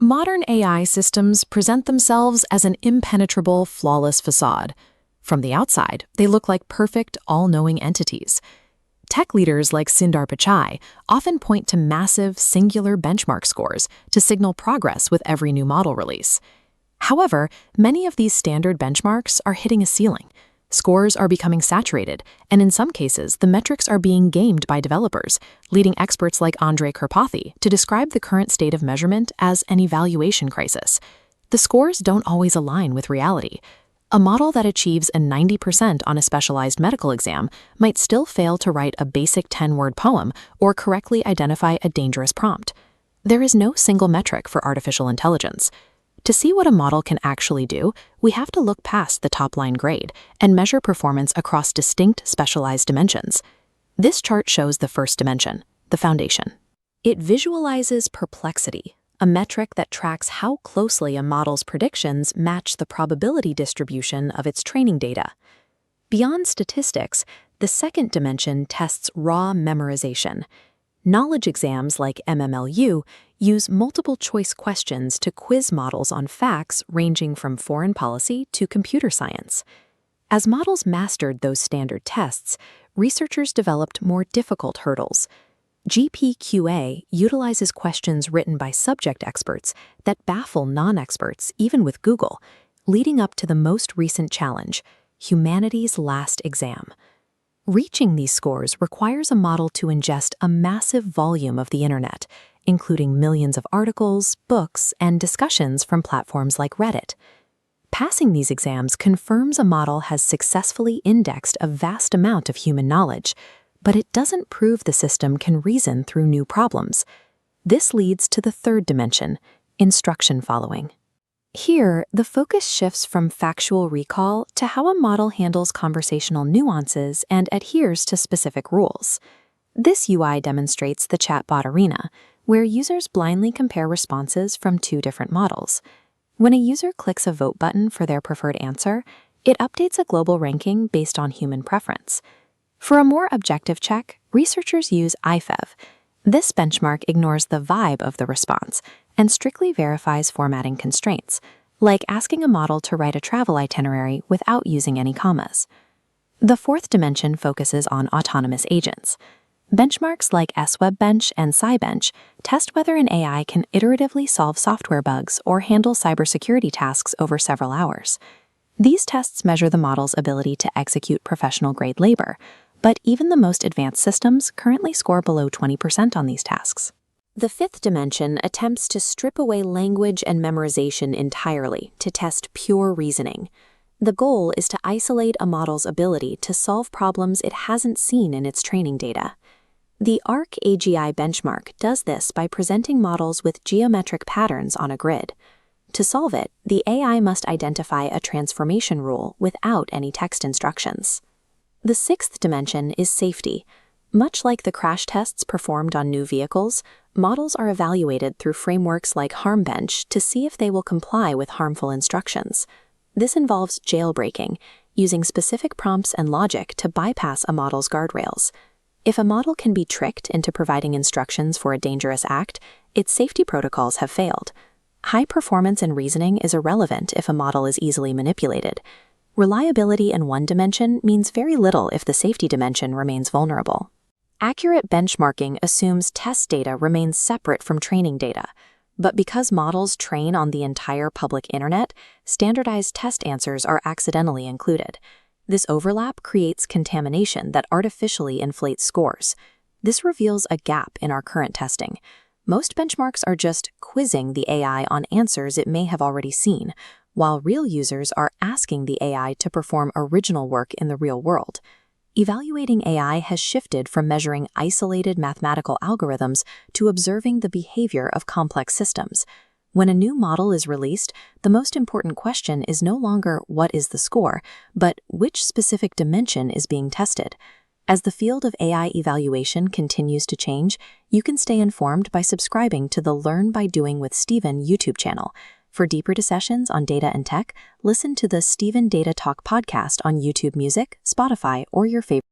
Modern AI systems present themselves as an impenetrable, flawless facade. From the outside, they look like perfect, all-knowing entities. Tech leaders like Sundar Pichai often point to massive, singular benchmark scores to signal progress with every new model release. However, many of these standard benchmarks are hitting a ceiling. Scores are becoming saturated, and in some cases, the metrics are being gamed by developers, leading experts like Andrej Karpathy to describe the current state of measurement as an evaluation crisis. The scores don't always align with reality. A model that achieves a 90% on a specialized medical exam might still fail to write a basic 10-word poem or correctly identify a dangerous prompt. There is no single metric for artificial intelligence. To see what a model can actually do, we have to look past the top-line grade and measure performance across distinct specialized dimensions. This chart shows the first dimension, the foundation. It visualizes perplexity, a metric that tracks how closely a model's predictions match the probability distribution of its training data. Beyond statistics, the second dimension tests raw memorization. Knowledge exams like MMLU use multiple-choice questions to quiz models on facts ranging from foreign policy to computer science. As models mastered those standard tests, researchers developed more difficult hurdles. GPQA utilizes questions written by subject experts that baffle non-experts, even with Google, leading up to the most recent challenge, humanity's last exam. Reaching these scores requires a model to ingest a massive volume of the internet, including millions of articles, books, and discussions from platforms like Reddit. Passing these exams confirms a model has successfully indexed a vast amount of human knowledge, but it doesn't prove the system can reason through new problems. This leads to the third dimension, instruction following. Here, the focus shifts from factual recall to how a model handles conversational nuances and adheres to specific rules. This UI demonstrates the chatbot arena, where users blindly compare responses from two different models. When a user clicks a vote button for their preferred answer, it updates a global ranking based on human preference. For a more objective check, researchers use IFEV. This benchmark ignores the vibe of the response and strictly verifies formatting constraints, like asking a model to write a travel itinerary without using any commas. The fourth dimension focuses on autonomous agents. Benchmarks like SWebBench and SciBench test whether an AI can iteratively solve software bugs or handle cybersecurity tasks over several hours. These tests measure the model's ability to execute professional-grade labor, but even the most advanced systems currently score below 20% on these tasks. The fifth dimension attempts to strip away language and memorization entirely to test pure reasoning. The goal is to isolate a model's ability to solve problems it hasn't seen in its training data. The ARC-AGI benchmark does this by presenting models with geometric patterns on a grid. To solve it, the AI must identify a transformation rule without any text instructions. The sixth dimension is safety. Much like the crash tests performed on new vehicles, models are evaluated through frameworks like HarmBench to see if they will comply with harmful instructions. This involves jailbreaking, using specific prompts and logic to bypass a model's guardrails. If a model can be tricked into providing instructions for a dangerous act, its safety protocols have failed. High performance in reasoning is irrelevant if a model is easily manipulated. Reliability in one dimension means very little if the safety dimension remains vulnerable. Accurate benchmarking assumes test data remains separate from training data, but because models train on the entire public internet, standardized test answers are accidentally included. This overlap creates contamination that artificially inflates scores. This reveals a gap in our current testing. Most benchmarks are just quizzing the AI on answers it may have already seen, while real users are asking the AI to perform original work in the real world. Evaluating AI has shifted from measuring isolated mathematical algorithms to observing the behavior of complex systems. When a new model is released, the most important question is no longer what is the score, but which specific dimension is being tested. As the field of AI evaluation continues to change, you can stay informed by subscribing to the Learn by Doing with Stephen YouTube channel. For deeper discussions on data and tech, listen to the Stephen Data Talk podcast on YouTube Music, Spotify, or your favorite